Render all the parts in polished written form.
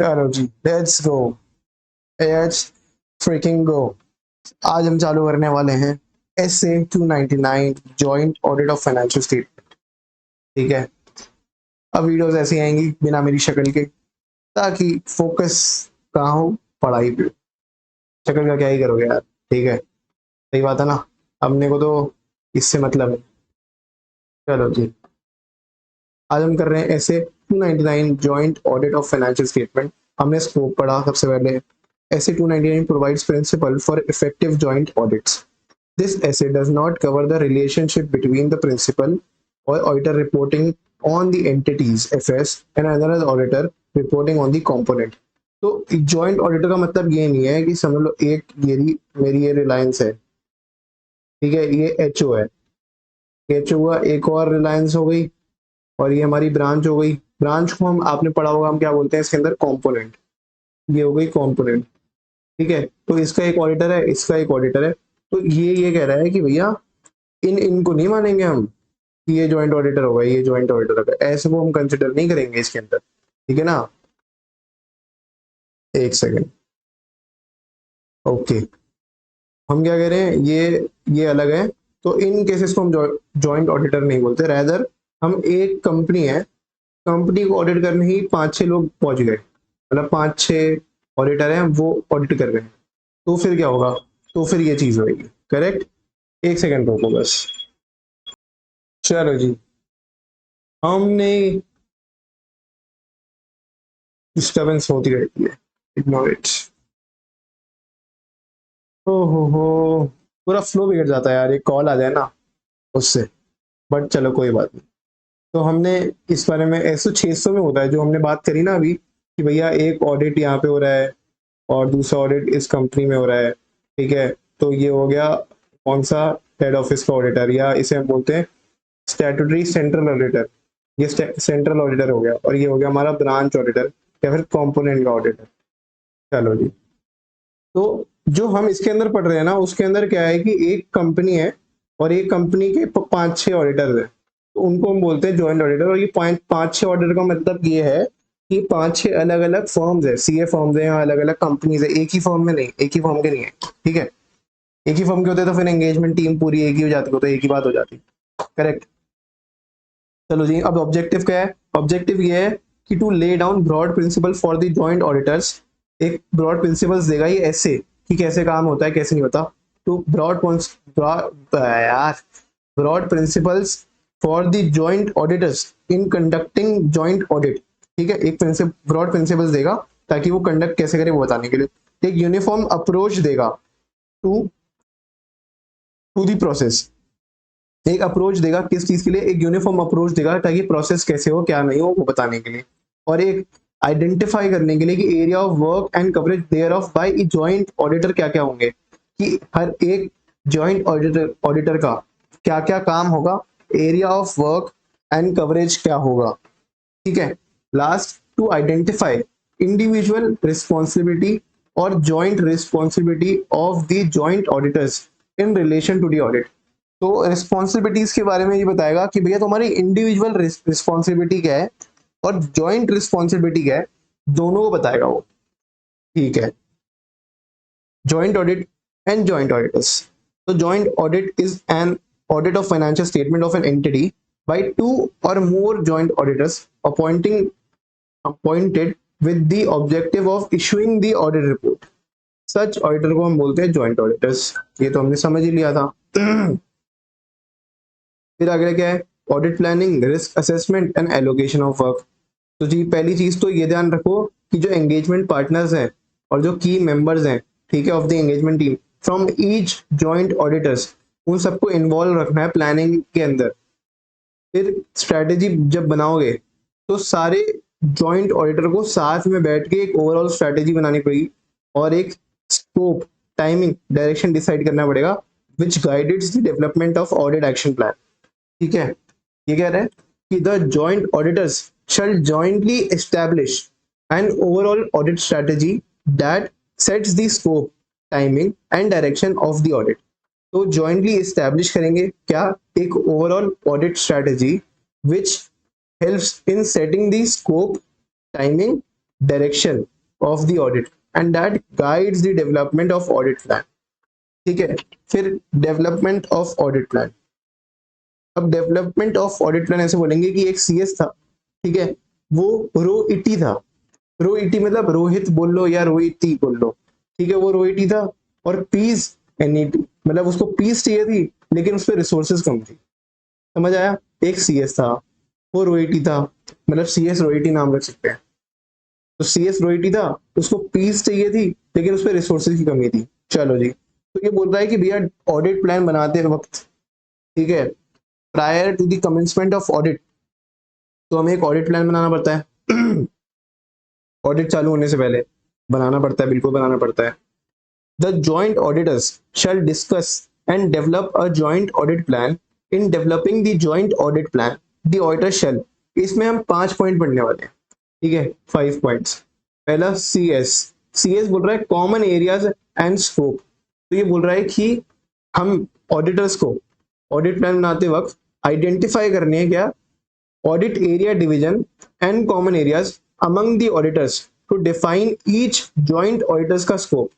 चलो जी, let's go, let's freaking गो। आज हम चालू करने वाले हैं SA 299 joint audit of financial statement. ठीक है, अब वीडियोस ऐसी आएंगी बिना मेरी शक्ल के, ताकि फोकस कहाँ हो, पढ़ाई पे। शक्ल का क्या ही करोगे यार, ठीक है, सही बात है ना। अपने को तो इससे मतलब है। चलो जी, आज हम कर रहे हैं ऐसे 299 joint audit of financial statement. हमने स्कोप पढ़ा सबसे पहले। SA 299 provides principle for effective joint audits. This essay does not cover the relationship between the principal or auditor reporting on the entities FS and another auditor reporting on the component। तो joint auditor का मतलब ये नहीं है कि समझ लो एक मेरी ये रिलायंस है, ठीक है, ये HO है, HO हुआ, एक और रिलायंस हो गई, और ये हमारी ब्रांच हो गई। ब्रांच को हम, आपने पढ़ा होगा, हम क्या बोलते हैं इसके अंदर, कंपोनेंट। ये हो गई कंपोनेंट, ठीक है। तो इसका एक ऑडिटर है, इसका एक ऑडिटर है। तो ये कह रहा है कि भैया इनको नहीं मानेंगे हम कि ये जॉइंट ऑडिटर होगा, ये जॉइंट ऑडिटर होगा, ऐसे को हम कंसिडर नहीं करेंगे इसके अंदर, ठीक है ना। एक सेकेंड, ओके, हम क्या कह रहे हैं, ये अलग है। तो इन केसेस को हम जॉइंट ऑडिटर नहीं बोलते, रैदर हम, एक कंपनी है, कंपनी को ऑडिट करने ही 5-6 लोग पहुंच गए, मतलब 5-6 ऑडिटर हैं, वो ऑडिट कर रहे हैं, तो फिर क्या होगा, तो फिर ये चीज होगी, करेक्ट। एक सेकेंड रोको बस। चलो जी, हमने, डिस्टर्बेंस होती रहती है, इग्नोर इट। हो, पूरा फ्लो बिगड़ जाता है यार, एक कॉल आ जाए ना उससे, बट चलो कोई बात नहीं। तो हमने इस बारे में, 600 में होता है जो हमने बात करी ना अभी, कि भैया एक ऑडिट यहाँ पे हो रहा है और दूसरा ऑडिट इस कंपनी में हो रहा है, ठीक है। तो ये हो गया कौन सा, हेड ऑफिस का ऑडिटर, या इसे हम बोलते हैं स्टैट्यूटरी सेंट्रल ऑडिटर। ये सेंट्रल ऑडिटर हो गया, और ये हो गया हमारा ब्रांच ऑडिटर या फिर कंपोनेंट का ऑडिटर। चलो जी, तो जो हम इसके अंदर पढ़ रहे हैं ना, उसके अंदर क्या है कि एक कंपनी है और एक कंपनी के 5-6 ऑडिटर है, तो उनको हम बोलते हैं जॉइंट ऑडिटर। और ये 5-6 ऑडिटर का मतलब ये है कि 5-6 अलग अलग फर्म्स है, CA फर्म्स है, अलग अलग कंपनीज है, एक ही फर्म में नहीं, एक ही फर्म के नहीं है, ठीक है। एक ही फर्म के होते तो फिर एंगेजमेंट टीम पूरी एक ही हो जाती, तो एक ही बात हो जाती, करेक्ट। चलो जी, अब ऑब्जेक्टिव क्या है, ऑब्जेक्टिव ये है कि to lay down broad principle for the joint auditors. एक ब्रॉड प्रिंसिपल्स देगा ये ऐसे कि कैसे काम होता है, कैसे नहीं होता। तो यार, broad principles for the joint auditors in conducting joint audit, ठीक है। एक ब्रॉड प्रिंसिपल्स देगा ताकि वो कंडक्ट कैसे करे वो बताने के लिए। एक यूनिफॉर्म अप्रोच देगा टू टू दी प्रोसेस। एक अप्रोच देगा किस चीज के लिए, एक यूनिफॉर्म अप्रोच देगा ताकि प्रोसेस कैसे हो क्या नहीं हो वो बताने के लिए। और एक आइडेंटिफाई करने के लिए कि area of work and coverage thereof by joint auditor क्या क्या होंगे, कि हर एक जॉइंट ऑडिटर का क्या क्या काम होगा, area of work and coverage क्या होगा, ठीक है। Last, to identify individual responsibility और joint responsibility of the joint auditors in relation to the audit. तो रिस्पॉन्सिबिलिटीज के बारे में ये बताएगा कि भैया तुम्हारी इंडिविजुअल रिस्पॉन्सिबिलिटी क्या है और जॉइंट रिस्पॉन्सिबिलिटी क्या है, दोनों को बताएगा वो, ठीक है। Joint audit and joint auditors. तो joint audit is an audit of financial statement of an entity by two or more joint auditors appointed with the objective of issuing the audit report। Such auditor को हम बोलते हैं joint auditors. ये तो हमने समझ ही लिया था। फिर आगे क्या है, audit planning, risk assessment and allocation of work. तो जी पहली चीज तो ये ध्यान रखो कि जो एंगेजमेंट पार्टनर्स हैं और जो की मेंबर्स हैं, ठीक है, of the engagement team from each joint auditors, उन सबको इन्वॉल्व रखना है प्लानिंग के अंदर। फिर स्ट्रैटेजी जब बनाओगे तो सारे जॉइंट ऑडिटर को साथ में बैठ के एक ओवरऑल स्ट्रैटेजी बनानी पड़ेगी और एक स्कोप, टाइमिंग, डायरेक्शन डिसाइड करना पड़ेगा which guides the development of audit action plan, ठीक है। ये कह रहा है कि the joint auditors shall jointly establish an overall audit strategy that sets the scope, timing and direction of the audit. तो जॉइंटली एस्टैब्लिश करेंगे क्या, एक overall audit strategy which helps in setting the scope, timing, direction of the audit and that guides the development of audit plan. ठीक है, फिर development of audit plan. अब development of audit plan ऐसे बोलेंगे कि एक सीएस था, ठीक है, वो रोइटी था। रोइटी मतलब रोहित बोल लो या रोहिती बोल लो, ठीक है, वो रोइटी था। और पीस एनईटी मतलब उसको पीस चाहिए थी, लेकिन उस पर रिसोर्सेज कम थी। समझ आया? एक सीएस था, वो रोइटी था, मतलब सीएस रोइटी नाम रख सकते हैं। तो सीएस रोइटी था, उसको पीस चाहिए थी, लेकिन उस पर रिसोर्सेज की कमी थी। चलो जी, तो ये बोल रहा है कि भैया ऑडिट प्लान बनाते वक्त, ठीक है, prior to the commencement of audit, तो हमें एक ऑडिट प्लान बनाना पड़ता है। ऑडिट चालू होने से पहले बनाना पड़ता है, बिल्कुल बनाना पड़ता है। The joint auditors shall discuss and develop a joint audit plan. In developing the joint audit plan the auditor shall, इसमें हम 5 पॉइंट पढ़ने वाले हैं, ठीक है, 5 पॉइंट्स। पहला सी एस, सी एस बोल रहा है कॉमन एरियाज एंड स्कोप। तो ये बोल रहा है कि हम ऑडिटर्स को ऑडिट प्लान बनाते वक्त आइडेंटिफाई करने हैं क्या, audit area division and common areas among the auditors to define each joint auditors का scope।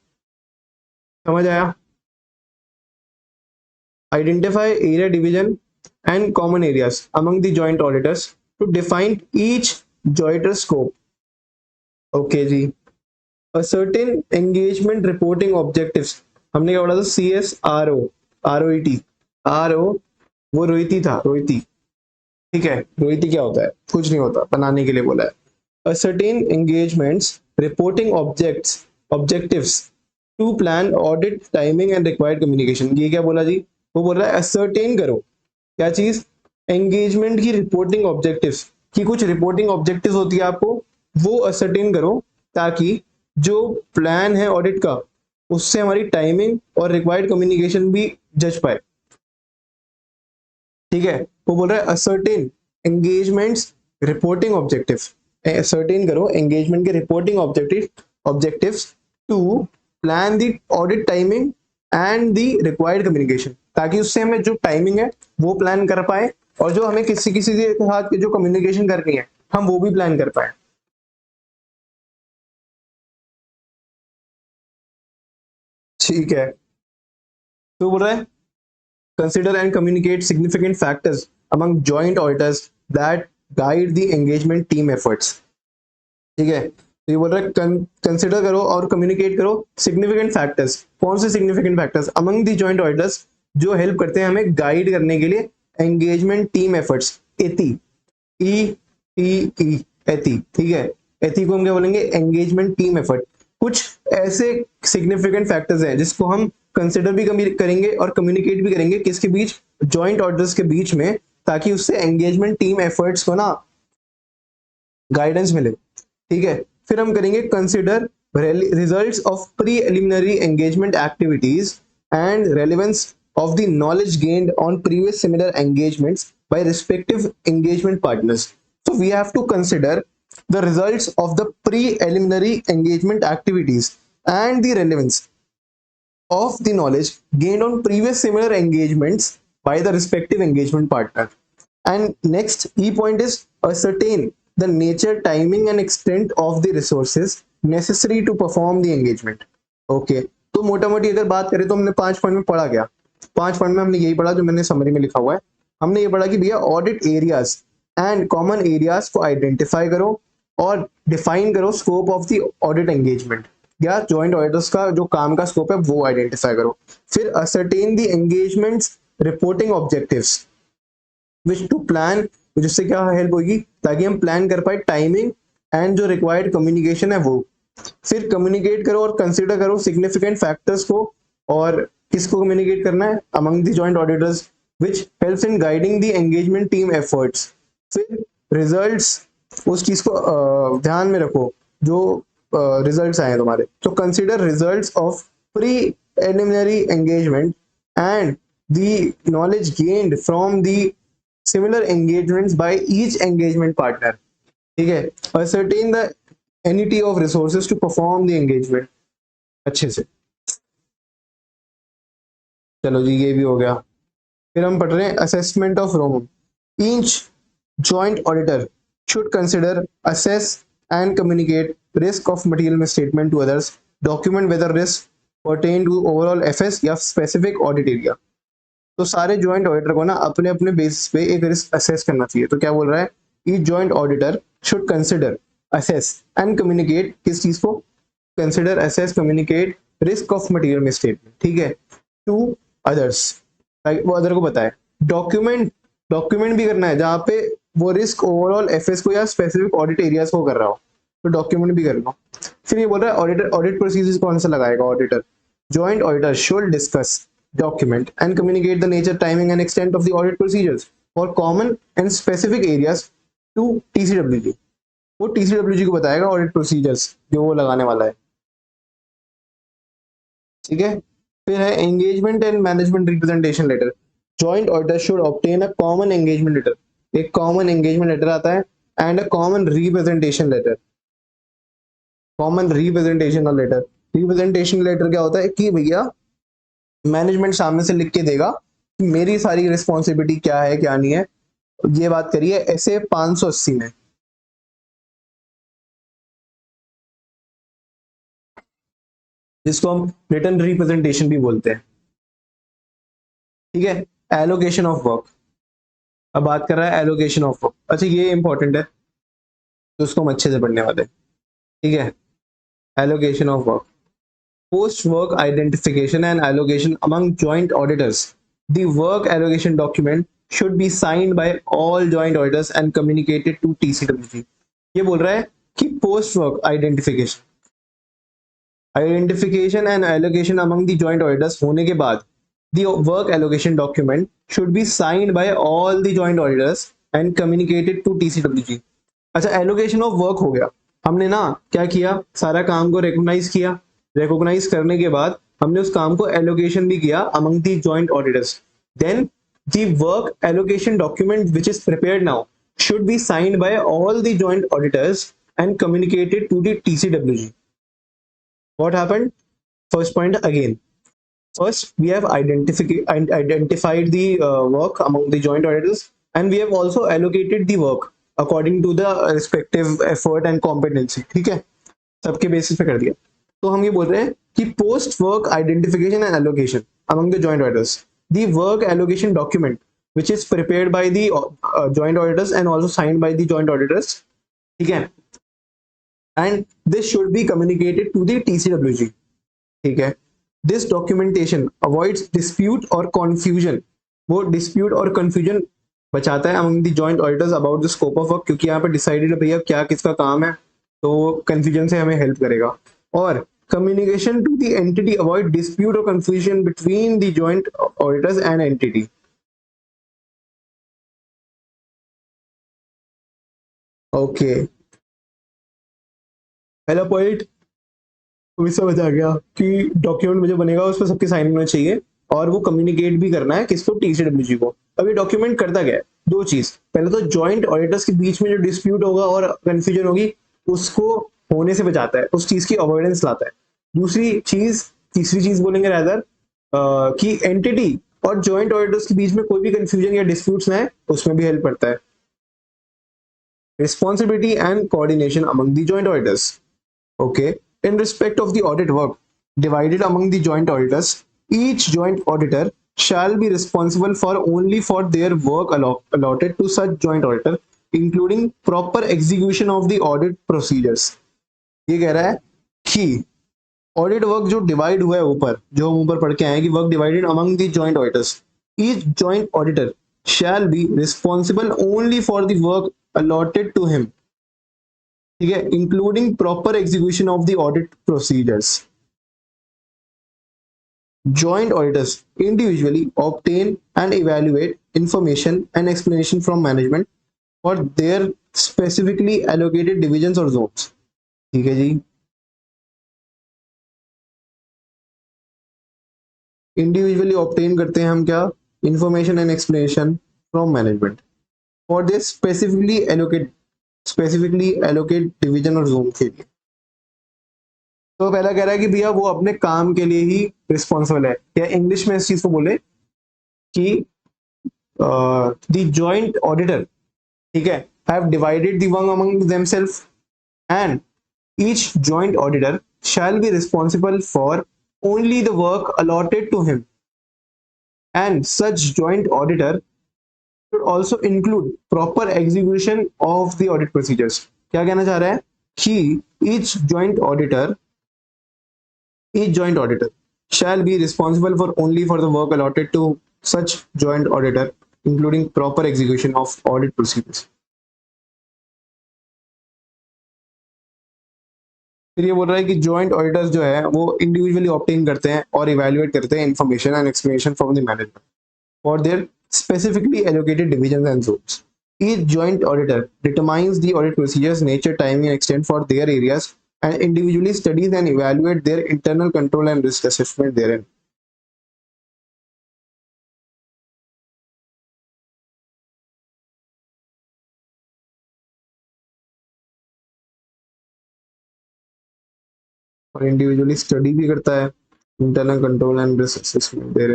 समझ आया? Identify area division and common areas among the joint auditors to define each joint scope। Okay ji. A certain engagement reporting objectives, हमने क्या बोला था? C S R O, R O E T, R O, वो रोहिती था, रोहिती, ठीक है। रोहिती क्या होता है? कुछ नहीं होता, बनाने के लिए बोला है। A certain engagements reporting objectives to plan audit timing and required communication। ये क्या बोला जी? वो बोल रहा है ascertain करो, क्या चीज? एंगेजमेंट की रिपोर्टिंग ऑब्जेक्टिव्स, की कुछ रिपोर्टिंग ऑब्जेक्टिव्स होती है आपको, वो ascertain करो, ताकि जो प्लान है ऑडिट का, उससे हमारी टाइमिंग और रिक्वायर्ड कम्युनिकेशन भी जज पाए। ठीक है, वो बोल रहा है ascertain engagements reporting objective, ascertain करो एंगेजमेंट के reporting objectives to plan the audit timing and the required communication, ताकि उससे हमें जो टाइमिंग है वो प्लान कर पाए, और जो हमें किसी किसी के साथ जो कम्युनिकेशन करनी है हम वो भी प्लान कर पाए। ठीक है, तो बोल रहा है consider and communicate significant factors among joint auditors that guide the engagement team efforts। ठीक है, तो ये बोल रहा है कंसिडर करो और कम्युनिकेट करो सिग्निफिकेंट फैक्टर्स। कौन से significant factors? Among the joint auditors, जो हेल्प करते हैं हमें गाइड करने के लिए एंगेजमेंट टीम एफर्ट्स। एथी, ई टी ई, एथी, ठीक है। एथी को हम क्या बोलेंगे? Engagement team effort. कुछ ऐसे सिग्निफिकेंट फैक्टर्स हैं जिसको हम कंसिडर भी करेंगे और कम्युनिकेट भी करेंगे, किसके बीच? जॉइंट ऑडिटर्स के बीच में, ताकि उससे एंगेजमेंट टीम एफर्ट्स को ना गाइडेंस मिले। ठीक है, फिर हम करेंगे consider results of preliminary engagement activities and relevance of the knowledge gained on previous similar engagements by respective engagement partners. So we have to consider the results of the preliminary engagement activities and the relevance of the knowledge gained on previous similar engagements by the respective engagement partner। And next E point is ascertain the nature, timing and extent of the resources necessary to perform the engagement। Okay, तो मोटा मोटी अगर बात करें तो हमने 5 point में पढ़ा क्या? 5 पॉइंट में हमने यही पढ़ा जो मैंने समरी में लिखा हुआ है। हमने ये पढ़ा कि भैया audit areas and common areas को आइडेंटिफाई करो और डिफाइन करो scope of the audit engagement, या जॉइंट ऑडिटर्स का जो काम का स्कोप है वो आइडेंटिफाई करो। फिर ascertain the engagements reporting objectives which to plan, जिससे क्या हेल्प होगी? ताकि हम प्लान कर पाए टाइमिंग एंड जो रिक्वायर्ड कम्युनिकेशन है वो। फिर कम्युनिकेट करो और कंसिडर करो सिग्निफिकेंट फैक्टर्स को, और किसको कम्युनिकेट करना है? Among the joint auditors which helps in guiding the engagement team efforts. फिर रिजल्ट्स, उस चीज को ध्यान में रखो जो रिजल्ट्स आए तुम्हारे। तो consider results of preliminary engagement and the knowledge gained from the similar engagements by each engagement partner. ठीक है, ascertain the entity of resources to perform the engagement। अच्छे से, चलो जी ये भी हो गया। फिर हम पढ़ रहे हैं assessment of ROM. Each joint auditor should consider, assess and communicate risk of material misstatement to others, document whether risks pertain to overall FS या specific audit area। तो सारे जॉइंट ऑडिटर को ना अपने अपने बेसिस पे एक रिस्क असेस करना चाहिए। तो क्या बोल रहा है, each joint auditor should consider, assess and communicate, किस चीज को, consider, assess, communicate risk of material misstatement, ठीक है, टू अदर्स, वो अदर को बताए, डॉक्यूमेंट, डॉक्यूमेंट भी करना है जहाँ पे वो रिस्क ओवरऑल एफएस को या स्पेसिफिक ऑडिट एरियाज को कर रहा हो, तो डॉक्यूमेंट भी करना। फिर ये बोल रहा है ऑडिटर, ऑडिट प्रोसीजर्स कौन सा लगाएगा auditor, joint auditor should discuss, document and communicate the nature, timing and extent of the audit procedures for common and specific areas to TCWG। वो TCWG को बताएगा ऑडिट प्रोसीजर्स जो वो लगाने वाला है, ठीक है। फिर है engagement and management representation letter, joint auditor should obtain a common engagement letter, एक कॉमन एंगेजमेंट लेटर आता है and a common representation letter, common representation letter. Representation letter क्या होता है कि भैया मैनेजमेंट सामने से लिख के देगा कि मेरी सारी रिस्पॉन्सिबिलिटी क्या है क्या नहीं है। ये बात करिए ऐसे 580 में, जिसको हम रिटर्न रिप्रेजेंटेशन भी बोलते हैं, ठीक है। एलोकेशन ऑफ वर्क, अब बात कर रहा है एलोकेशन ऑफ वर्क, अच्छा ये इंपॉर्टेंट है तो उसको हम अच्छे से पढ़ने वाले हैं, ठीक है। Allocation of work, post work identification and allocation among joint auditors, the work allocation document should be signed by all joint auditors and communicated to TCWG। ये बोल रहा है कि post work identification, identification and allocation among the joint auditors होने के बाद the work allocation document should be signed by all the joint auditors and communicated to TCWG। अच्छा allocation of work हो गया, हमने ना क्या किया, सारा काम को रिकॉग्नाइज किया, रिकॉग्नाइज करने के बाद हमने उस काम को एलोकेशन भी किया among the joint auditors, then the work allocation document which is prepared now should be signed by all the joint auditors and communicated to the TCWG। What happened, first point again, first we have identified the work among the joint auditors and we have also allocated the work according to the respective effort and competency, ठीक है, सबके basis पे कर दिया। तो हम ये बोल रहे हैं कि post work identification and allocation among the joint auditors, the work allocation document which is prepared by the joint auditors and also signed by the joint auditors, ठीक है, and this should be communicated to the TCWG, ठीक है। This documentation avoids dispute और confusion, वो dispute और confusion बचाता है among the joint auditors about the scope of work, क्योंकि यहाँ पे डिसाइडेड है भैया क्या किसका काम है, तो कन्फ्यूजन से हमें हेल्प करेगा। और communication to the entity avoid dispute और confusion between the joint auditors and entity. Okay, पहला पॉइंट भी समझ आ गया कि डॉक्यूमेंट मुझे बनेगा उस पर सबके साइन होने चाहिए और वो कम्युनिकेट भी करना है किसको, TCWG को। अब ये डॉक्यूमेंट करता क्या है, दो चीज, पहले तो जॉइंट ऑडिटर्स के बीच में जो डिस्प्यूट होगा और कंफ्यूजन होगी उसको होने से बचाता है, उस चीज की अवॉइडेंस लाता है। दूसरी चीज, तीसरी चीज बोलेंगे रादर कि एंटिटी और जॉइंट ऑडिटर्स के बीच में कोई भी कंफ्यूजन या डिस्प्यूट्स ना है, उसमें भी हेल्प करता है। Responsibility and coordination among the joint auditors, okay, in respect of the audit work divided among the joint auditors, each joint auditor shall be responsible for only for their work allotted to such joint auditor, including proper execution of the audit procedures। ये कह रहा है कि audit work जो divide हुआ है ऊपर, जो हम ऊपर पढ़ के आए हैं कि work divided among the joint auditors, each joint auditor shall be responsible only for the work allotted to him, ठीक है, including proper execution of the audit procedures. Joint auditors individually obtain and evaluate information and explanation from management for their specifically allocated divisions or zones, ठीक है जी। Individually obtain करते हैं हम क्या, information and explanation from management for this specifically allocate division और zone के लिए। तो पहला कह रहा है कि भैया वो अपने काम के लिए ही रिस्पॉन्सिबल है, या इंग्लिश में इस चीज को बोले कि द जॉइंट ऑडिटर, ठीक है, have divided the work among themself, and each joint auditor shall be responsible for only the work allotted to him, and such joint auditor should also include proper execution of the audit procedures. क्या कहना चाह रहा है कि each joint auditor shall be responsible for only for the work allotted to such joint auditor, including proper execution of audit procedures. फिर ये बोल रहा है कि जॉइंट ऑडिटर्स जो है वो इंडिविजुअली ऑब्टेन करते हैं और इवैल्यूएट करते हैं information and explanation from the management for their specifically allocated divisions and zones. Each joint auditor determines the audit procedures, nature, timing, and extent for their areas, and individually studies and evaluate their internal control and risk assessment therein. और individually study भी करता है internal control and risk assessment there.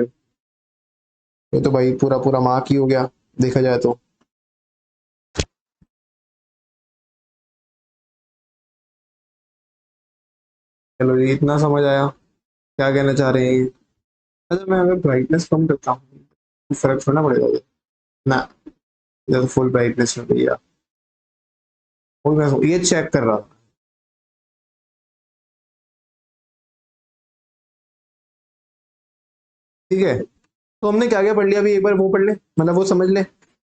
ये तो भाई पूरा पूरा mark ही हो गया देखा जाए तो। चलो ये इतना समझ आया क्या कहना चाह रहे हैं ये। अच्छा मैं अगर ब्राइटनेस कम करता हूँ तो फर्क थोड़ा पड़ेगा ये ना, ये तो फुल ब्राइटनेस में भैया। और मैं ये चेक कर रहा था। ठीक है तो हमने क्या क्या पढ़ लिया अभी एक बार वो पढ़ ले, मतलब वो समझ ले।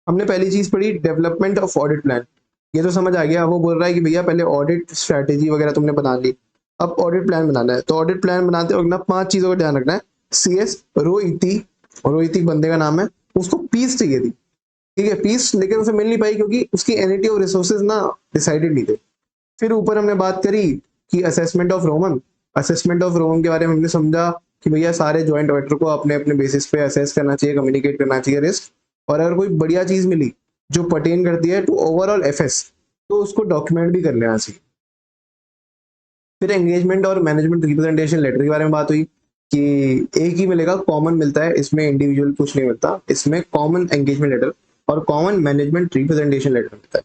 हमने पहली चीज पढ़ी डेवलपमेंट ऑफ ऑडिट प्लान, ये तो समझ आ गया। वो बोल रहा है कि भैया पहले ऑडिट स्ट्रैटेजी वगैरह तुमने बना ली, अब ऑडिट प्लान बनाना है। तो ऑडिट प्लान बनाते वक्त ना 5 चीजों का ध्यान रखना है। CS रोहिती, रोहिती बंदे का नाम है, उसको पीस चाहिए थी। ठीक है पीस, लेकिन उसे मिल नहीं पाई क्योंकि उसकी एनिटी ऑफ रिसोर्सेज ना डिसाइडेड नहीं थे। फिर ऊपर हमने बात करी कि assessment of Roman, assessment of Roman के बारे में हमने समझा कि भैया सारे जॉइंट ऑडिटर को अपने अपने बेसिस पे असेस करना चाहिए, कम्युनिकेट करना चाहिए रिस्क, और अगर कोई बढ़िया चीज मिली जो पर्टेन करती है टू ओवरऑल FS तो उसको डॉक्यूमेंट भी कर लेना चाहिए। फिर एंगेजमेंट और मैनेजमेंट रिप्रेजेंटेशन लेटर के बारे में बात हुई कि एक ही मिलेगा, कॉमन मिलता है, इसमें इंडिविजुअल कुछ नहीं मिलता, इसमें कॉमन एंगेजमेंट लेटर और कॉमन मैनेजमेंट रिप्रेजेंटेशन लेटर मिलता है।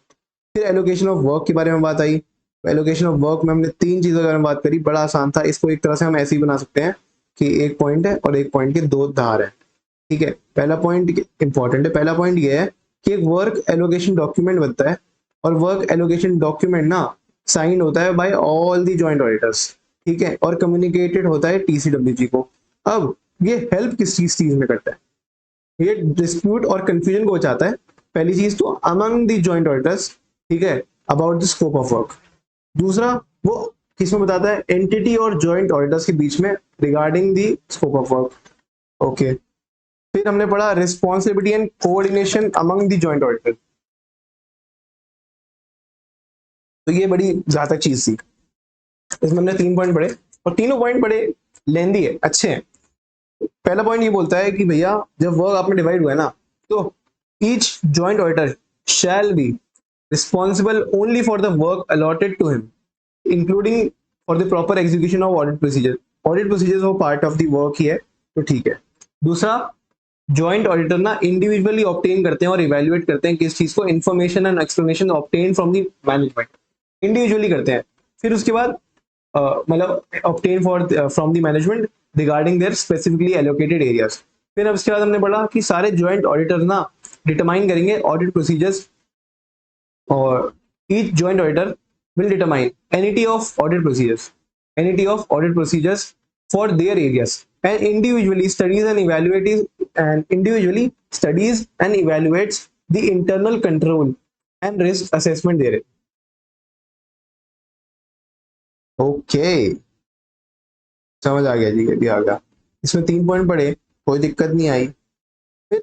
फिर एलोकेशन ऑफ वर्क के बारे में बात आई। एलोकेशन ऑफ वर्क में हमने 3 चीजों के बारे में बात करी, बड़ा आसान था। इसको एक तरह से हम ऐसे ही बना सकते हैं कि एक पॉइंट है और एक पॉइंट के 2 धार है। ठीक है पहला पॉइंट इंपॉर्टेंट है। पहला पॉइंट ये है कि एक वर्क एलोकेशन डॉक्यूमेंट बनता है और वर्क एलोकेशन डॉक्यूमेंट ना साइन होता है by all the joint auditors. ठीक है और कम्युनिकेटेड होता है TCWG को। अब ये हेल्प किस चीज में करता है, ये डिस्प्यूट और कंफ्यूजन को बचाता है। पहली चीज तो अमंग द जॉइंट ऑडिटर्स, ठीक है, about the scope of work. दूसरा वो किसमें बताता है, एंटिटी और जॉइंट ऑडिटर्स के बीच में regarding the scope of work. Okay फिर हमने पढ़ा responsibility and coordination among the joint auditor. तो ये बड़ी घातक चीज थी। इसमें हमने 3 पॉइंट पढ़े और तीनों पॉइंट बड़े लेंदी है, अच्छे हैं। पहला पॉइंट ये बोलता है कि भैया जब वर्क आपने डिवाइड हुआ है ना तो each joint auditor shall be responsible only for the work allotted to him, including for the proper execution of audit procedure. Audit procedure वो पार्ट ऑफ द वर्क ही है तो ठीक है। दूसरा जॉइंट ऑडिटर ना इंडिविजुअली ऑब्टेन करते हैं और इवेल्युएट करते हैं किस चीज को, information and explanation obtain from the management, individually करते हैं। फिर उसके बाद मतलब obtain for from the management regarding their specifically allocated areas. फिर अब उसके बाद हमने पढ़ा कि सारे जॉइंट ऑडिटर्स ना डिटरमाइन करेंगे ऑडिट प्रोसीजर्स, और each joint auditor will determine entity of audit procedures for their areas, and individually studies and evaluates the internal control and risk assessment there. Okay समझ आ गया जी, ये भी आ गया। इसमें 3 पॉइंट पढ़े, कोई दिक्कत नहीं आई। फिर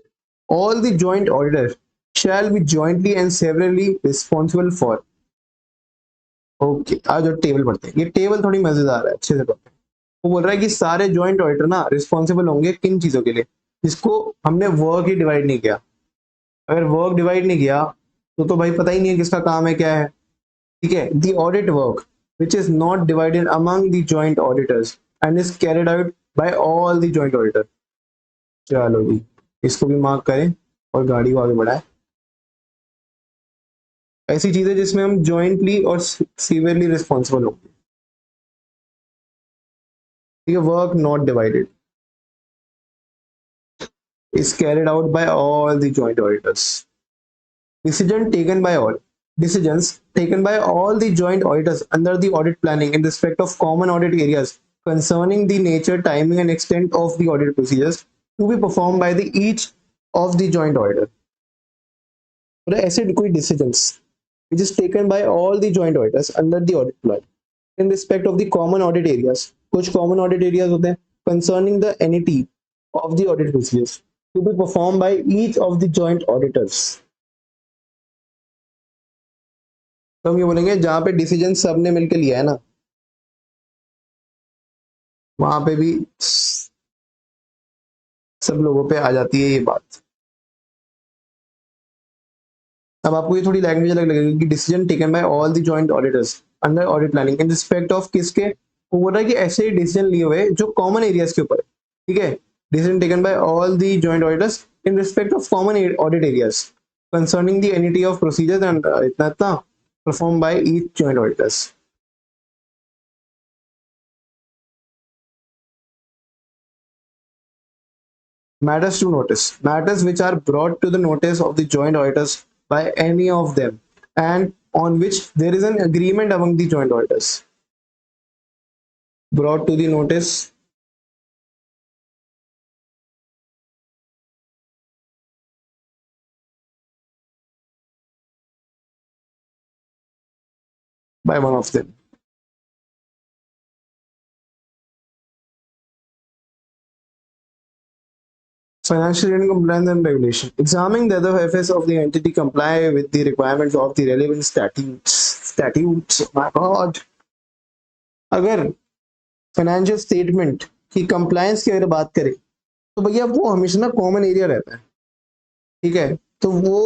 all the joint auditor shall be jointly and severally responsible for। Okay आज जो टेबल पढ़ते हैं, ये टेबल थोड़ी मजेदार है, अच्छे से पढ़ते हैं। वो बोल रहा है कि सारे जॉइंट ऑडिटर ना रिस्पॉन्सिबल होंगे किन चीजों के लिए, जिसको हमने वर्क ही डिवाइड नहीं किया। अगर वर्क डिवाइड नहीं किया तो भाई पता ही नहीं है किसका काम है क्या है। ठीक है the audit work which is not divided among the joint auditors and is carried out by all the joint auditor. चलो जी इसको भी मार्क करें और गाड़ी को आगे बढ़ाए। ऐसी चीजें जिसमें हम जॉइंटली और सीवियरली रिस्पॉन्सिबल हो, ठीक है। Work not divided is carried out by all the joint auditors. Decision taken by all. Decisions taken by all the joint auditors under the audit planning in respect of common audit areas concerning the nature, timing, and extent of the audit procedures to be performed by the each of the joint auditor. ऐसे कोई decisions which is taken by all the joint auditors under the audit plan in respect of the common audit areas. कुछ common audit areas होते हैं concerning the NET of the audit procedures to be performed by each of the joint auditors. तो हम ये बोलेंगे जहां पे decision सबने मिलकर लिया है ना, वहां पे भी सब लोगों पे आ जाती है ये बात। अब आपको ये थोड़ी लैंग्वेज अलग लगेगी कि decision taken by all the joint auditors under audit planning in respect of किसके, वो बोल रहा है कि ऐसे डिसीजन लिए हुए जो कॉमन एरियाज के ऊपर है, ठीक है। Decision taken by all the joint auditors in respect of common audit areas concerning the annuity of procedures and इतना इतना perform by each joint auditors. Matters to notice. Matters which are brought to the notice of the joint auditors by any of them and on which there is an agreement among the joint auditors. Brought to the notice by one of them. Financial and compliance and regulation. Examining whether FS of the entity comply with the requirements of the relevant statutes. Statutes. My God. अगर financial statement की compliance की अगर बात करें तो भैया वो हमेशा ना कॉमन एरिया रहता है, ठीक है। तो वो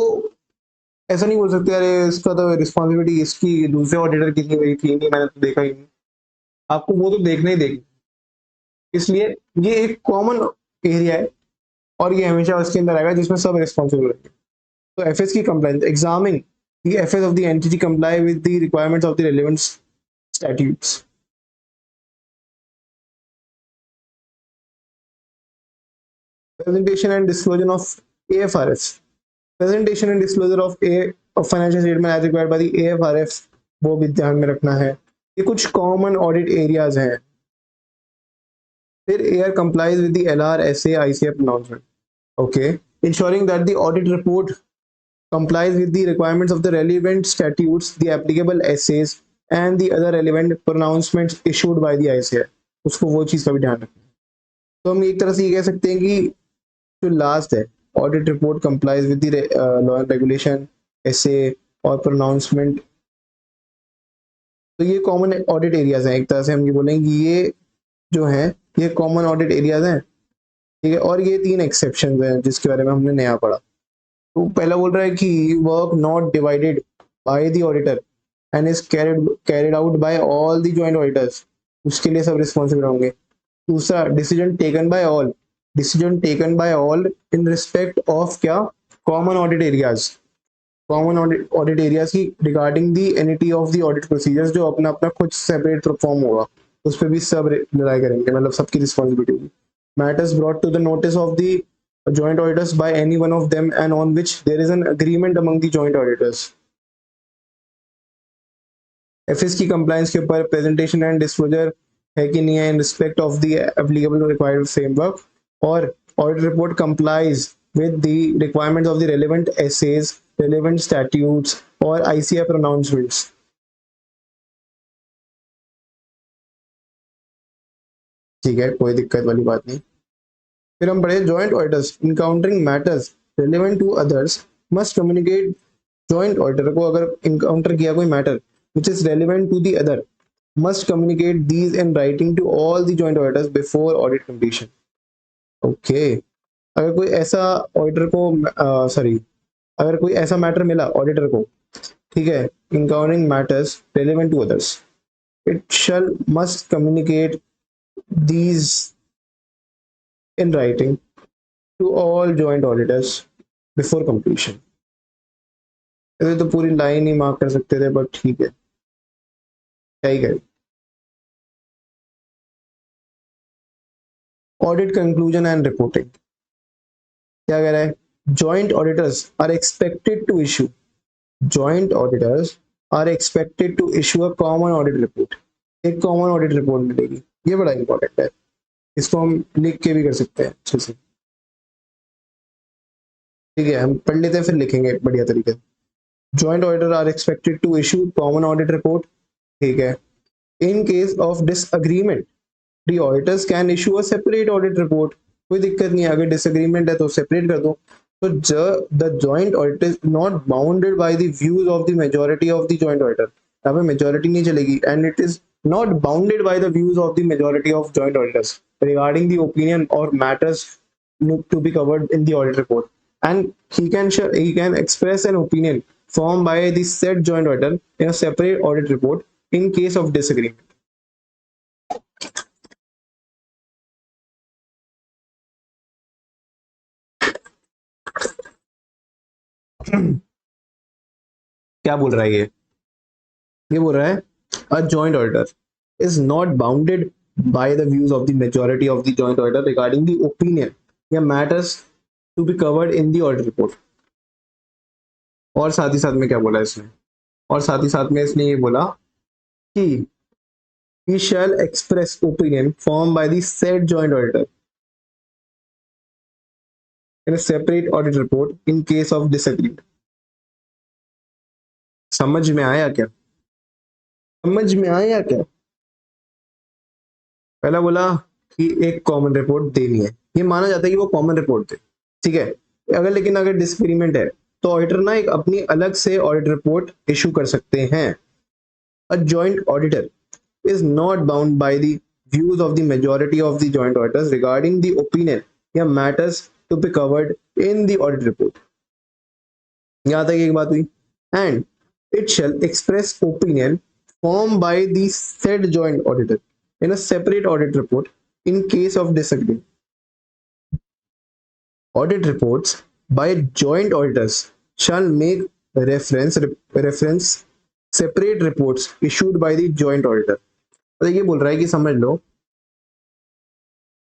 ऐसा नहीं बोल सकते अरे इसका तो रिस्पॉन्सिबिलिटी इसकी दूसरे ऑडिटर की थी, मेरी थी नहीं, मैंने तो देखा ही नहीं। आपको वो तो देखना ही देखना, इसलिए ये एक कॉमन एरिया है और ये हमेशा उसके अंदर आएगा जिसमें सब रिस्पॉन्सिबल रहेंगे। तो एफएस की compliance, examining the FS of the entity comply with the requirements of the relevant statutes. Presentation and disclosure of AFRS. Presentation and disclosure of financial statement as required by the AFRF, वो भी ध्यान में रखना है। ये कुछ common audit areas हैं। फिर air complies with the LRSA ICF announcement. Okay, ensuring that the audit report complies with the requirements of the relevant statutes, the applicable essays, and the other relevant pronouncements issued by the ICF. उसको वो चीज़ का भी ध्यान रखना है। तो हम एक तरह से ये कह सकते हैं कि जो लास्ट है, audit report complies with the law and regulation, SAs और प्रोनाउंसमेंट, तो ये कॉमन ऑडिट एरियाज हैं। एक तरह से हम ये बोलेंगे ये जो है ये कॉमन ऑडिट एरियाज हैं, ठीक है। और ये 3 एक्सेप्शन हैं जिसके बारे में हमने नया पढ़ा। तो पहला बोल रहा है कि work not divided by the auditor and is carried out by all the joint auditors, उसके लिए सब रिस्पॉन्सिबल होंगे। दूसरा, decision taken by all, decision taken by all in respect of क्या, common audit areas, common audit areas की regarding the entity of the audit procedures, जो अपना अपना खुद सेपरेट परफॉर्म होगा उस पर भी सब रिलाई करेंगे, मतलब सबकी रिस्पॉन्सिबिलिटी होगी। Matters brought to the notice of the joint auditors by any one of them and on which there is an agreement among the joint auditors. FS की कंप्लायंस के ऊपर प्रेजेंटेशन एंड डिस्क्लोजर है कि नहीं है in respect of the applicable required framework, और audit report complies with the requirements of the relevant essays, relevant statutes और ICF pronouncements. ठीक है, कोई दिक्कत वाली बात नहीं। फिर हम पढ़े joint auditors encountering matters relevant to others must communicate. Joint auditor को अगर इनकाउंटर किया कोई matter which is relevant to the other must communicate these in writing to all the joint auditors before audit completion. Okay, अगर कोई ऐसा auditor को sorry अगर कोई ऐसा मैटर मिला ऑडिटर को, ठीक है, encountering matters relevant to others, it शall must communicate these in writing to all joint auditors before completion. इसे तो पूरी लाइन ही मार्क कर सकते थे, बट ठीक है, क्या ही करें। ऑडिट कंक्लूजन एंड रिपोर्टिंग क्या कह रहा है? Joint auditors are expected to issue joint auditors are expected to issue a common audit report. एक कॉमन ऑडिट रिपोर्ट मिलेगी, ये बड़ा इंपॉर्टेंट है, इसको हम लिख के भी कर सकते हैं अच्छे से। ठीक है, हम पढ़ लेते हैं फिर लिखेंगे बढ़िया तरीके से। Joint auditor are expected to issue common audit report. ठीक है, in case of disagreement the auditors can issue a separate audit report. कोई दिक्कत नहीं है, अगर डिसएग्रीमेंट है तो सेपरेट कर दो। तो the joint audit is not bounded by the views of the majority of the joint auditor. यहाँ पे मेजॉरिटी नहीं चलेगी, and it is not bounded by the views of the majority of joint auditors regarding the opinion और matters to be covered in the audit report, and he can express an opinion formed by the said joint auditor in a separate audit report in case of disagreement. क्या बोल रहा है ये बोल रहा है a joint auditor is not bounded by the views of the majority of the joint auditor regarding the opinion या matters to be covered in the audit report। और साथ ही साथ में क्या बोला इसने, और साथ ही साथ में इसने ये बोला कि he shall express opinion formed by the said joint auditor in a separate audit report in case of disagreement। समझ में आया क्या? समझ में आया क्या? पहला बोला कि एक कॉमन रिपोर्ट देनी है, ये माना जाता है कि वो कॉमन रिपोर्ट दे, ठीक है। अगर लेकिन अगर डिसएग्रीमेंट है तो ऑडिटर ना एक अपनी अलग से ऑडिट रिपोर्ट इशू कर सकते हैं। अ joint auditor is not bound by the views of the majority of the joint auditors regarding the opinion या matters to be covered in the audit report। यहाँ तक एक बात हुई। And it shall express opinion formed by the said joint auditor in a separate audit report in case of disagreement। Audit reports by joint auditors shall make reference separate reports issued by the joint auditor। तो ये बोल रहा है कि समझ लो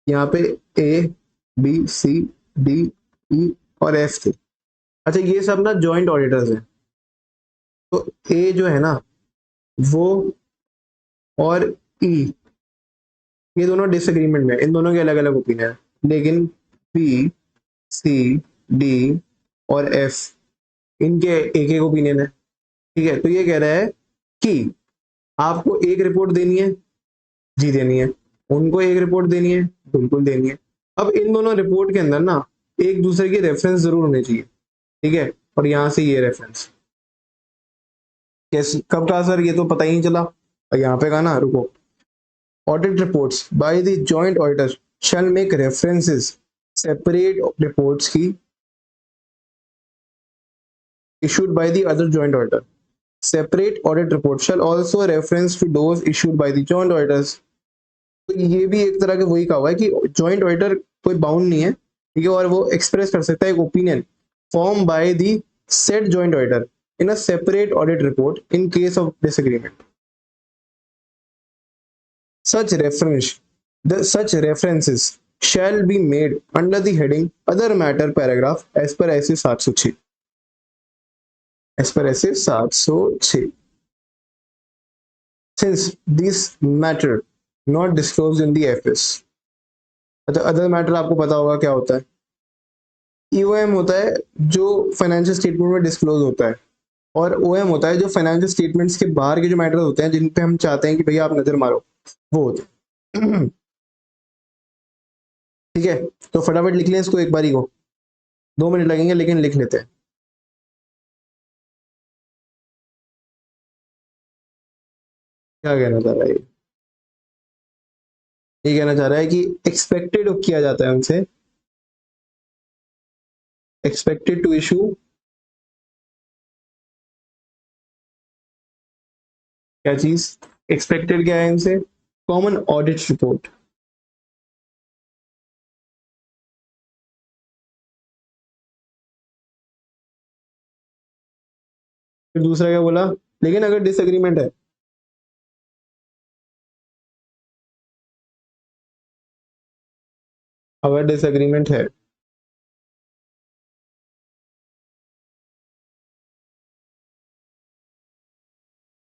यहाँ पे A B C D E और एफ थे। अच्छा, ये सब ना जॉइंट ऑडिटर्स हैं। तो ए जो है ना वो और ई, ये दोनों डिसएग्रीमेंट में, इन दोनों के अलग अलग ओपिनियन है, लेकिन बी सी डी और एफ इनके एक एक ओपिनियन है। ठीक है, तो ये कह रहा है कि आपको एक रिपोर्ट देनी है, जी देनी है, उनको एक रिपोर्ट देनी है, बिल्कुल देनी है। अब इन दोनों रिपोर्ट के अंदर ना एक दूसरे की रेफरेंस जरूर होने चाहिए, ठीक है। और यहां से ये रेफरेंस कैसे कब कहा सर, ये तो पता ही नहीं चला। और यहाँ पे कहा ना, रुको, audit reports bye the joint auditor shell make references separate reports की issued by the other joint auditor। Separate audit report shall also reference to those issued by the joint auditors। तो ये भी एक तरह के वही कहा हुआ है कि जॉइंट ऑडिटर कोई बाउंड नहीं है, ठीक है, और वो एक्सप्रेस कर सकता है एक opinion form by the set joint auditor in a separate audit report in case of disagreement। Such such references shall be made under the heading other matter paragraph as per ऐसे 706, as per ऐसे 706। Since this matter not disclosed in the FS। अच्छा, other matter आपको पता होगा क्या होता है? EOM होता है जो फाइनेंशियल स्टेटमेंट में डिस्क्लोज होता है, और ओएम होता है जो फाइनेंशियल स्टेटमेंट्स के बाहर के जो मैटर होते हैं जिन पे हम चाहते हैं कि भैया आप नजर मारो, वो होते हैं। ठीक है, तो फटाफट लिख लें इसको एक बारी को, 2 मिनट लगेंगे लेकिन लिख लेते हैं। क्या कहना चाह रहा है ये कहना चाह रहा है कि एक्सपेक्टेड किया जाता है उनसे, एक्सपेक्टेड टू इशू क्या चीज, एक्सपेक्टेड क्या है इनसे, कॉमन ऑडिट रिपोर्ट। फिर दूसरा क्या बोला, लेकिन अगर डिसएग्रीमेंट है, अगर डिसएग्रीमेंट है,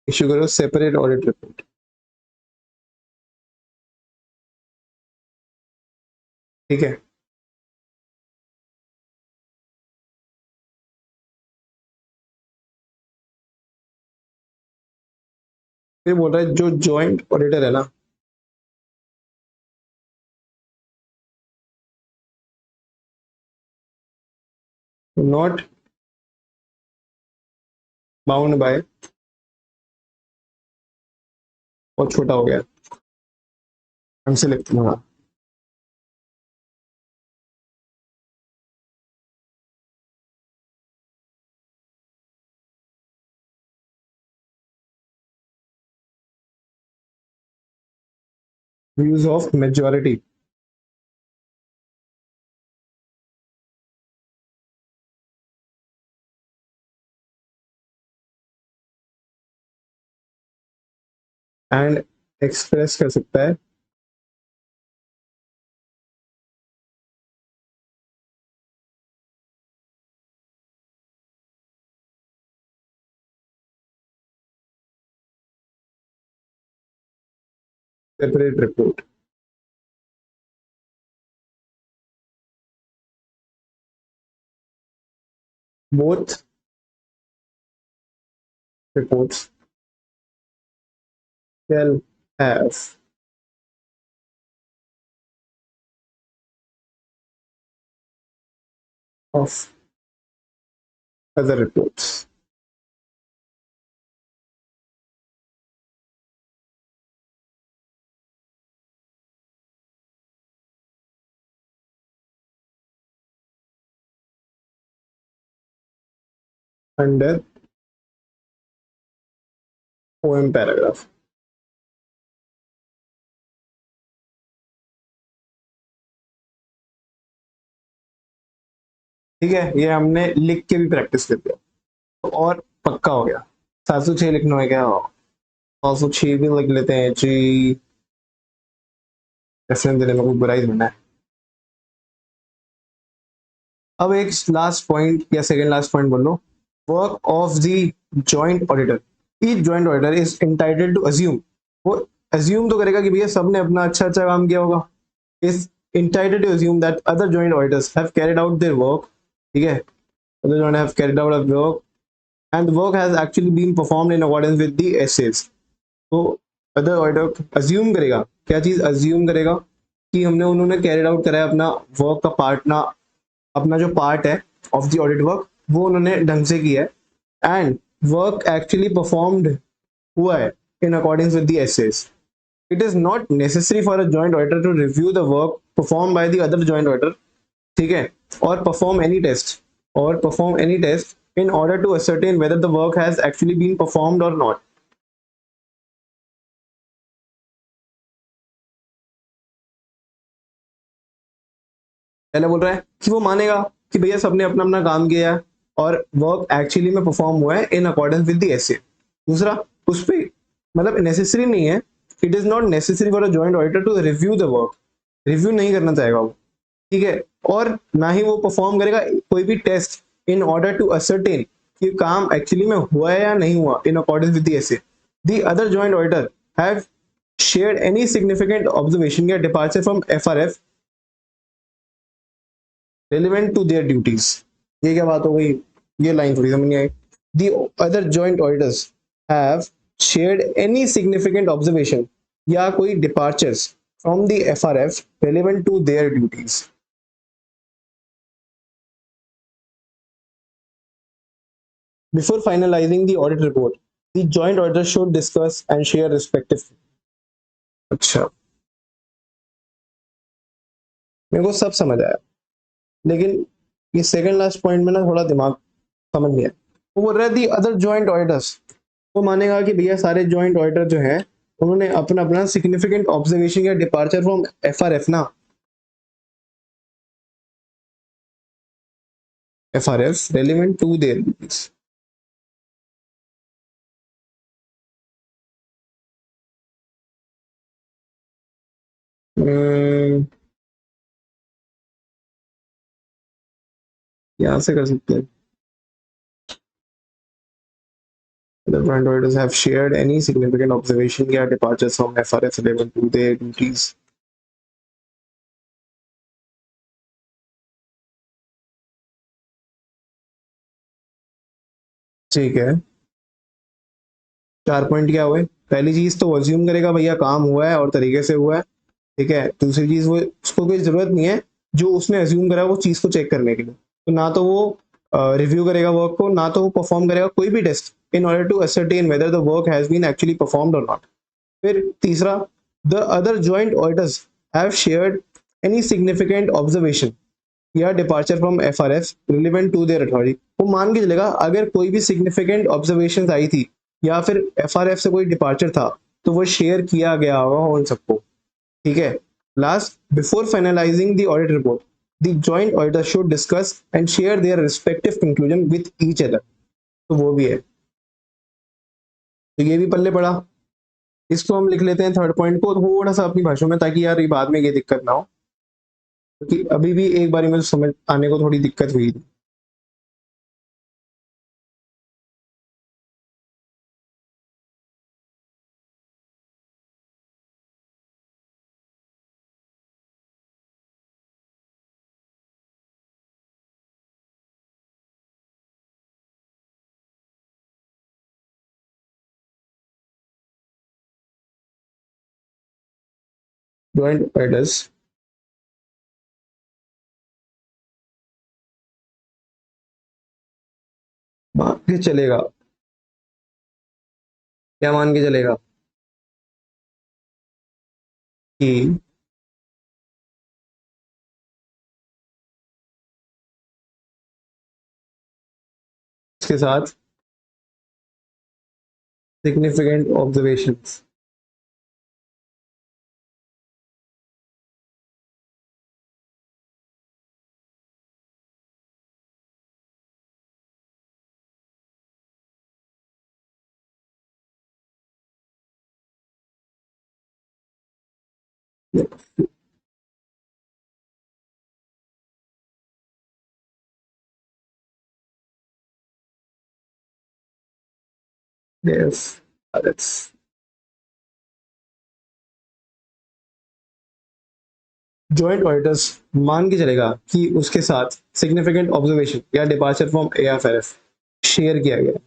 इश्यू करो सेपरेट ऑडिट रिपोर्ट। ठीक है, फिर बोल रहा है जो जॉइंट ऑडिटर है ना, नॉट बाउंड बाय, और छोटा हो गया, हमसे लिखते हैं। Views of majority and express कर सकता है separate report. Both reports shall have of other reports. Under OM paragraph। ठीक है, ये हमने लिख के भी प्रैक्टिस कर दिया, तो और पक्का हो गया। 706 लिखना है क्या, 706 भी लिख लेते हैं जी, रेफरेंस देने में कोई बुराई नहीं है। अब एक लास्ट पॉइंट या सेकंड लास्ट पॉइंट बोल लो, work of the joint auditor. Each joint auditor is entitled to assume, वो अज्यूम तो करेगा कि भैया सबने अपना अच्छा अच्छा काम किया होगा, is entitled to assume that other joint auditors have carried out their work. ठीक है, other joint have carried out a work and the work has actually been performed in accordance with the essays। तो other auditor assume करेगा, क्या चीज assume करेगा, कि हमने उन्होंने कैरिड आउट करा है अपना वर्क का पार्ट ना, अपना जो पार्ट है ऑफ द ऑडिट वर्क वो उन्होंने ढंग से किया है, एंड वर्क एक्चुअली परफॉर्म्ड हुआ है in according with the SAs. It is not necessary for a joint auditor to review the work perform by the other joint auditor. ठीक है, और perform any test in order to ascertain whether the work has actually been performed or not। पहले बोल रहा है कि वो मानेगा कि भैया सबने अपना अपना काम किया है और वर्क एक्चुअली में परफॉर्म हुआ है in accordance with the SA. दूसरा, उस पर मतलब नेसेसरी नहीं है, it is not necessary for a joint auditor to review the work, review नहीं करना चाहेगा वो। ठीक है, और ना ही वो परफॉर्म करेगा कोई भी test in order to ascertain कि काम एक्चुअली में हुआ है या नहीं हुआ in accordance with the SA. The other joint auditor have shared any significant observation या departure from FRF relevant to their duties। ये क्या बात हो गई, ये लाइन थोड़ी समझ नहीं आई। The other joint auditors have shared any significant observation या कोई departures from the FRF relevant to their duties। Before finalizing the audit report, the joint auditors should discuss and share respective। अच्छा, मेरे को सब समझ आया, लेकिन ये सेकंड लास्ट पॉइंट में ना थोड़ा दिमाग समझ नहीं आया। वो बोल रहा है दी अदर जॉइंट ऑडिटर्स, वो मानेगा कि भैया सारे जॉइंट ऑडिटर जो हैं उन्होंने अपना अपना सिग्निफिकेंट ऑब्जर्वेशन या डिपार्चर फ्रॉम एफआरएफ ना, FRF relevant to their duties. यहाँ से कर सकते हैं। The front riders have shared any significant observation या departures from FRS relevant to their duties. ठीक है, 4 पॉइंट क्या हुए? पहली चीज तो अज्यूम करेगा भैया काम हुआ है और तरीके से हुआ है, ठीक है। दूसरी चीज, वो उसको कोई जरूरत नहीं है जो उसने अज्यूम करा वो चीज को चेक करने के लिए, तो ना तो वो रिव्यू करेगा वर्क को, ना तो वो परफॉर्म करेगा कोई भी test in order to ascertain whether the work has been actually performed or not. फिर तीसरा, the other joint auditors have shared any significant observation या departure from FRF relevant to their authority. वो मान के चलेगा अगर कोई भी सिग्निफिकेंट ऑब्जर्वेशन आई थी या फिर एफआरएफ से कोई डिपार्चर था तो वो शेयर किया गया होगा उन सबको, ठीक है। Last, before finalising the audit report the joint auditor should discuss and share their respective conclusion with each other. तो वो भी है, तो ये भी पल्ले पड़ा। इसको हम लिख लेते हैं थर्ड पॉइंट को थोड़ा सा अपनी भाषा में, ताकि यार ये बाद में ये दिक्कत ना हो, क्योंकि अभी भी एक बारी में समझ आने को थोड़ी दिक्कत हुई थी। जॉइंट ऑडिटर्स मान के चलेगा, क्या मान के चलेगा कि उसके साथ significant observations yes, that's joint auditors मान के चलेगा कि उसके साथ सिग्निफिकेंट ऑब्जर्वेशन या डिपार्चर फ्रॉम एएफआरएफ शेयर किया गया।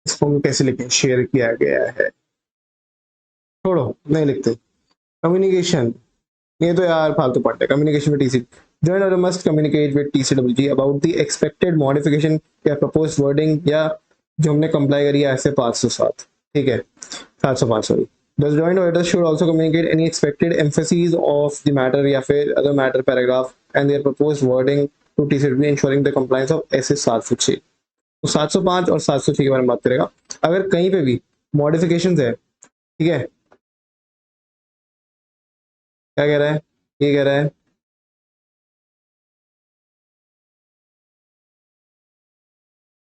इसको हम कैसे लिखें? शेयर किया गया है, छोड़ो नहीं लिखते। कम्युनिकेशन, ये तो यार फालतू पार्ट है। Communication with TC, joint auditor must communicate with TCWG about the expected modification या प्रपोज्ड वर्डिंग, या जो हमने कंप्लाई करी है ऐसे 507, ठीक है, 705 sorry. The joint auditor should also communicate any expected emphases of the matter या फिर other matter paragraph and their proposed wording to TCW ensuring the compliance of SS 706। तो 705 और 706 के बारे में बात करेगा। अगर कहीं पे भी मॉडिफिकेशंस है, ठीक है, क्या कह रहा है? ये कह रहा है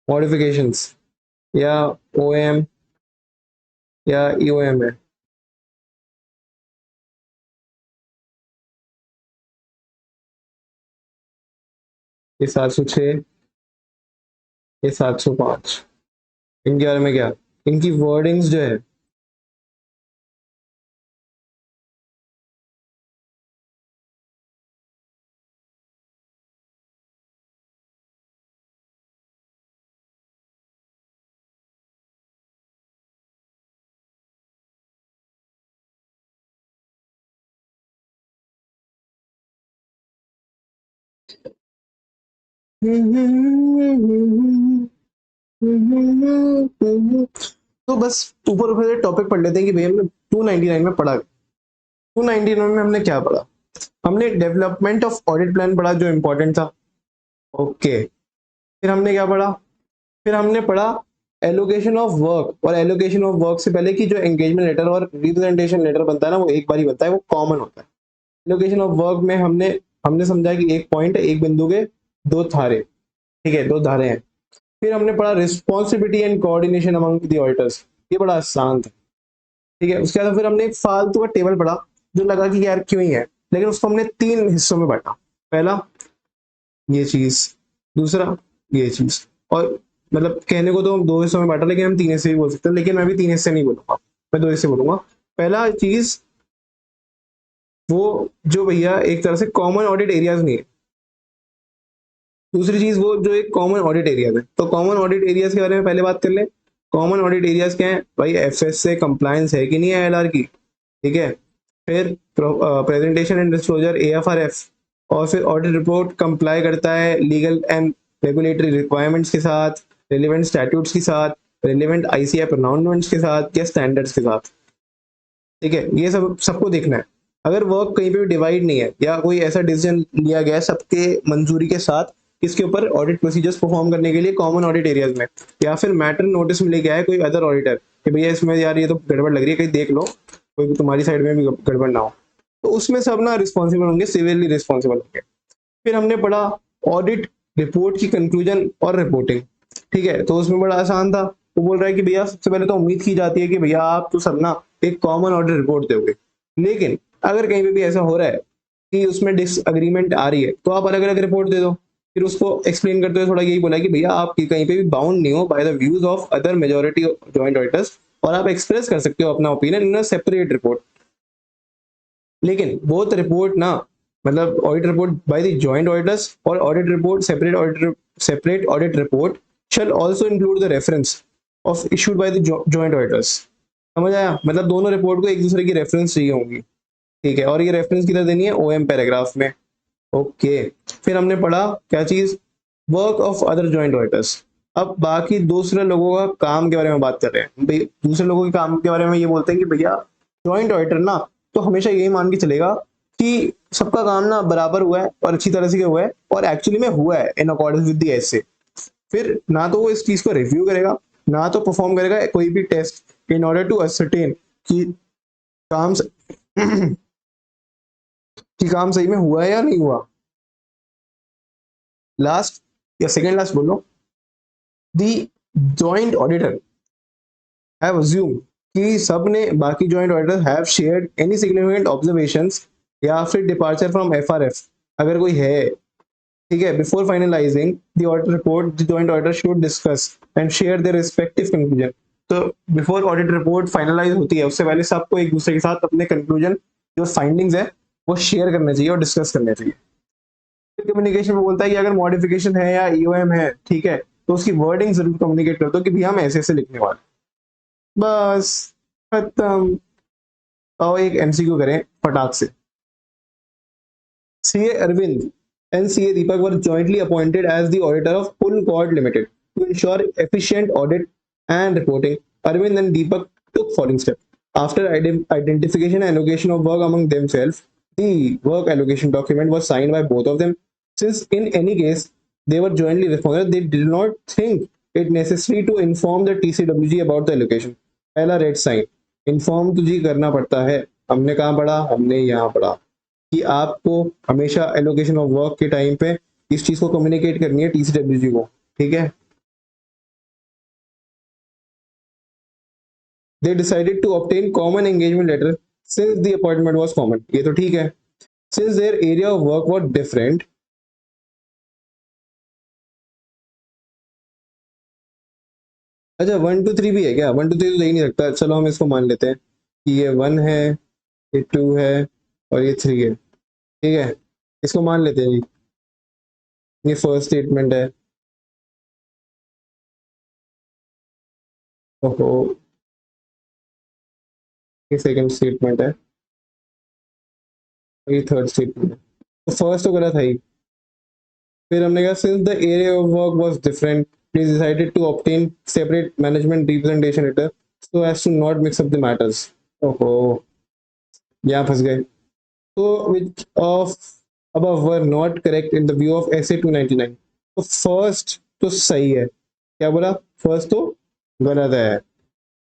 मॉडिफिकेशंस या ओएम या ईओएम है, ये 706, ये 705, इनके बारे में क्या, इनकी वर्डिंग्स जो है तो बस ऊपर ऊपर टॉपिक पढ़ लेते हैं कि भैया हमने 299 में पढ़ा। 299 में हमने क्या पढ़ा? हमने डेवलपमेंट ऑफ ऑडिट प्लान पढ़ा जो इंपॉर्टेंट था, ओके। फिर हमने क्या पढ़ा? फिर हमने पढ़ा एलोकेशन ऑफ वर्क, और एलोकेशन ऑफ वर्क से पहले की जो एंगेजमेंट लेटर और रिप्रेजेंटेशन लेटर बनता है ना, वो एक बार ही बनता है, वो कॉमन होता है, एलोकेशन ऑफ वर्क में हमने हमने समझा कि एक पॉइंट है, एक बिंदु के दो धारे, ठीक है, दो धारे हैं। फिर हमने पढ़ा responsibility and coordination among the auditors, ये बड़ा आसान था, ठीक है। उसके बाद फिर हमने एक फालतू का टेबल पढ़ा जो लगा कि यार क्यों ही है, लेकिन उसको हमने तीन हिस्सों में बांटा। पहला ये चीज, दूसरा ये चीज, और मतलब कहने को तो हम दो हिस्सों में बांटा, लेकिन हम तीन हिस्से भी बोल सकते हैं, लेकिन मैं भी तीन हिस्से नहीं बोलूंगा, मैं दो हिस्से बोलूंगा। पहला चीज वो जो भैया एक तरह से कॉमन ऑडिट एरियाज नहीं है, दूसरी चीज वो जो एक कॉमन ऑडिट एरियाज है। तो कॉमन ऑडिट एरियाज के बारे में पहले बात कर ले। कॉमन ऑडिट एरियाज क्या है भाई, एफएस से कंप्लायंस है कि नहीं है एलआर की, ठीक है। फिर प्रेजेंटेशन एंड डिस्क्लोजर एएफआरएफ, और फिर ऑडिट रिपोर्ट कंप्लाई करता है लीगल एंड रेगुलेटरी रिक्वायरमेंट्स के साथ, रिलेवेंट स्टैट्यूट्स के साथ, रिलेवेंट आईसीआई प्रोनाउंसमेंट्स के साथ या स्टैंडर्ड्स के साथ, ठीक है। ये सब सबको देखना है। अगर वर्क कहीं पे भी डिवाइड नहीं है या कोई ऐसा डिसीजन लिया गया है सबके मंजूरी के साथ किसके ऊपर, ऑडिट प्रोसीजर्स परफॉर्म करने के लिए कॉमन ऑडिट एरियाज में, या फिर मैटर नोटिस में लेके आए कोई अदर ऑडिटर कि भैया इसमें यार ये तो गड़बड़ लग रही है, कहीं देख लो कोई तुम्हारी साइड में भी गड़बड़ ना हो, तो उसमें सब ना रिस्पॉन्सिबल होंगे, सिवियरली रिस्पॉन्सिबल होंगे। फिर हमने पढ़ा ऑडिट रिपोर्ट की कंक्लूजन और रिपोर्टिंग, ठीक है। तो उसमें बड़ा आसान था, वो बोल रहा है कि भैया सबसे पहले तो उम्मीद की जाती है कि भैया आप तो सब ना एक कॉमन ऑडिट रिपोर्ट दोगे, लेकिन अगर कहीं पे भी ऐसा हो रहा है कि उसमें डिसएग्रीमेंट आ रही है तो आप अलग अलग रिपोर्ट दे दो। फिर उसको एक्सप्लेन करते हुए थोड़ा यही बोला कि भैया आप कहीं पे भी बाउंड नहीं हो by the views of other majority joint auditors, और आप एक्सप्रेस कर सकते हो अपना opinion in a separate report, लेकिन बोथ रिपोर्ट ना, मतलब audit report by the joint auditors और audit report separate audit report shall also include the reference of issued by the joint auditors. समझ आया, मतलब दोनों रिपोर्ट को एक दूसरे की रेफरेंस चाहिए होंगी, ठीक है, और ये रेफरेंस किधर देनी है, ओएम पैराग्राफ में, ओके। फिर हमने पढ़ा क्या चीज, work of other joint auditors. अब बाकी दूसरे लोगों का काम के बारे में बात कर रहे हैं भाई, दूसरे लोगों के काम के बारे में ये बोलते हैं कि भैया जॉइंट ऑडिटर ना तो हमेशा यही मान के चलेगा कि सबका काम ना बराबर हुआ है और अच्छी तरह से हुआ है और एक्चुअली में हुआ है इन अकॉर्डेंस विद द एसे। फिर ना तो वो इस चीज को रिव्यू करेगा, ना तो परफॉर्म करेगा कोई भी test in order to ascertain कि काम कि काम सही में हुआ है या नहीं हुआ। लास्ट या सेकेंड लास्ट बोलो, दी जॉइंट ऑडिटर हैव अज्यूम कि सब ने बाकी joint auditor have shared any significant observations या फिर डिपार्चर फ्रॉम एफआरएफ अगर कोई है, ठीक है। Before finalising the audit report the joint auditor should discuss and share their respective conclusion. तो बिफोर ऑडिट रिपोर्ट फाइनलाइज होती है उससे पहले सबको एक दूसरे के साथ अपने कंक्लूजन जो फाइंडिंग्स है वो शेयर करने चाहिए और डिस्कस करने चाहिए। कम्युनिकेशन में बोलता है कि अगर मॉडिफिकेशन है या ईओएम है, ठीक है, तो उसकी वर्डिंग जरूर कम्युनिकेट कर दो कि भैया हम ऐसे ऐसे लिखने वाले, बस खत्म। और एक एमसीक्यू करें फटाक से। CA Arvind and CA Deepak were jointly appointed as the auditor of Pull Cord Limited to ensure efficient audit and reporting. Arvind and Deepak took following steps. After identification and allocation of work among themselves, the work allocation document was signed by both of them. Since in any case they were jointly responsible, they did not think it necessary to inform the TCWG about the allocation. पहला red sign, inform तो जी करना पड़ता है। हमने कहाँ पढ़ा, हमने यहाँ पढ़ा कि आपको हमेशा एलोकेशन ऑफ वर्क के टाइम पे इस चीज को कम्युनिकेट करनी है टीसीडब्ल्यूजी को, ठीक है। They decided to obtain common engagement letter since the appointment was common, ये तो ठीक है। Since their area of work was different, अच्छा 1 2 3 भी है क्या, 1 2 3 तो दे ही नहीं सकता, चलो हम इसको मान लेते हैं कि ये 1 है, ये 2 है और ये 3 है, ठीक है, इसको मान लेते हैं जी। ये फर्स्ट स्टेटमेंट है, ओहो, ये सेकंड स्टेटमेंट है, ये थर्ड स्टेटमेंट है, तो फर्स्ट तो गलत है ही। फिर हमने कहा since the area of work was different, please decided to obtain separate management representation letter so as to not mix up the matters. ओहो, यहाँ फंस गए। तो which of above were not correct in the view of SA 299। तो first तो सही है, क्या बोला, फर्स्ट तो गलत है,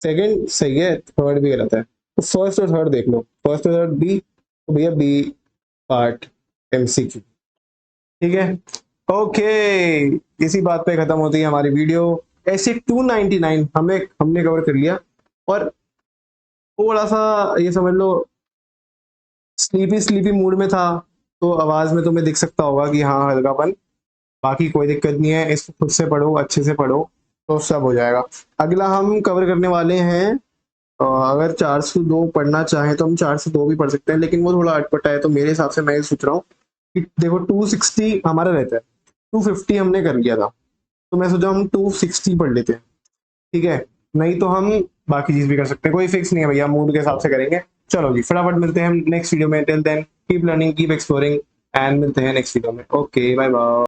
सेकंड सही है, थर्ड भी गलत है। तो फर्स्ट और थर्ड देख लो, फर्स्ट और थर्ड बी, तो भैया बी पार्ट एमसीक्यू। ठीक है, ओके, इसी बात पे खत्म होती है हमारी वीडियो। ऐसे 299 हमने कवर कर लिया, और थोड़ा सा ये समझ लो स्लीपी स्लीपी मूड में था, तो आवाज में तुम्हें दिख सकता होगा कि हाँ हल्कापन, बाकी कोई दिक्कत नहीं है, इसको खुद से पढ़ो, अच्छे से पढ़ो, तो सब हो जाएगा। अगला हम कवर करने वाले हैं, अगर 402 पढ़ना चाहें तो हम 402 भी पढ़ सकते हैं, लेकिन वो थोड़ा अटपटा है, तो मेरे हिसाब से मैं ये सोच रहा हूँ कि देखो 260 हमारा रहता है, 250 हमने कर लिया था, तो मैं सोचा हम 260 पढ़ लेते हैं। ठीक है, नहीं तो हम बाकी चीज भी कर सकते हैं, कोई फिक्स नहीं है भैया, मूड के हिसाब से करेंगे। चलो जी, फटाफट मिलते हैं हम नेक्स्ट वीडियो में। Till then keep learning, keep exploring, and मिलते हैं नेक्स्ट वीडियो में। Okay, bye bye.